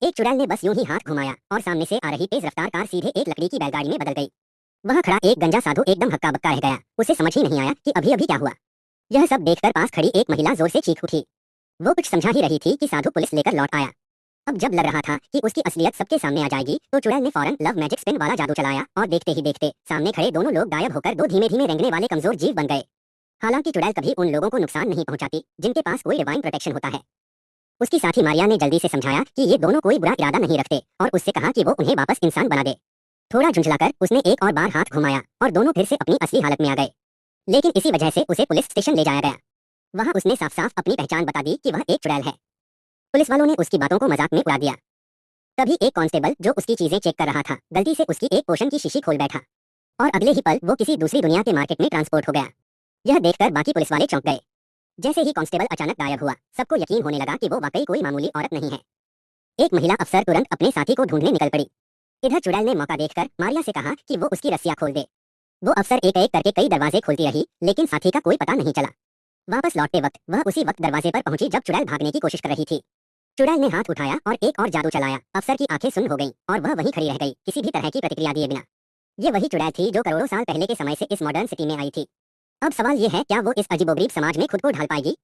एक चुड़ैल ने बस यूं ही हाथ घुमाया और सामने से आ रही तेज रफ्तार कार सीधे एक लकड़ी की बैलगाड़ी में बदल गई। वहां खड़ा एक गंजा साधु एकदम हक्का बक्का रह गया। उसे समझ ही नहीं आया कि अभी अभी क्या हुआ। यह सब देखकर पास खड़ी एक महिला जोर से चीख उठी। वो कुछ समझा ही रही थी कि साधु पुलिस लेकर लौट आया। अब जब लग रहा था कि उसकी असलियत सबके सामने आ जाएगी, तो चुड़ैल ने फौरन लव मैजिक स्पिन वाला जादू चलाया और देखते ही देखते सामने खड़े दोनों लोग गायब होकर दो धीमे धीमे रेंगने वाले कमजोर जीव बन गए। हालांकि चुड़ैल कभी उन लोगों को नुकसान नहीं पहुंचाती जिनके पास कोई डिवाइन प्रोटेक्शन होता है। उसकी साथी मारिया ने जल्दी से समझाया कि ये दोनों कोई बुरा इरादा नहीं रखते और उससे कहा कि वो उन्हें वापस इंसान बना दे। थोड़ा झुंझलाकर उसने एक और बार हाथ घुमाया और दोनों फिर से अपनी असली हालत में आ गए। लेकिन इसी वजह से उसे पुलिस स्टेशन ले जाया गया। वहां उसने साफ साफ अपनी पहचान बता दी कि वह एक चुड़ैल है। पुलिस वालों ने उसकी बातों को मजाक में उड़ा दिया। तभी एक कांस्टेबल जो उसकी चीजें चेक कर रहा था, गलती से उसकी एक पोशन की शीशी खोल बैठा और अगले ही पल वो किसी दूसरी दुनिया के मार्केट में ट्रांसपोर्ट हो गया। यह देखकर बाकी पुलिस वाले चौंक गए। जैसे ही कांस्टेबल अचानक गायब हुआ, सबको यकीन होने लगा कि वो वाकई कोई मामूली औरत नहीं है। एक महिला अफसर तुरंत अपने साथी को ढूंढने निकल पड़ी। इधर चुड़ैल ने मौका देखकर मारिया से कहा कि वो उसकी रस्सियां खोल दे। वो अफसर एक एक करके कई दरवाजे खोलती रही, लेकिन साथी का कोई पता नहीं चला। वापस लौटते वक्त वह उसी वक्त दरवाजे पर पहुंची जब चुड़ैल भागने की कोशिश कर रही थी। चुड़ैल ने हाथ उठाया और एक और जादू चलाया। अफसर की आंखें सुन्न हो गईं और वह वहीं खड़ी रह गई, किसी भी तरह की प्रतिक्रिया दिए बिना। ये वही चुड़ैल थी जो करोड़ों साल पहले के समय से इस मॉडर्न सिटी में आई थी। अब सवाल ये है, क्या वो इस अजीबोगरीब समाज में खुद को ढाल पाएगी?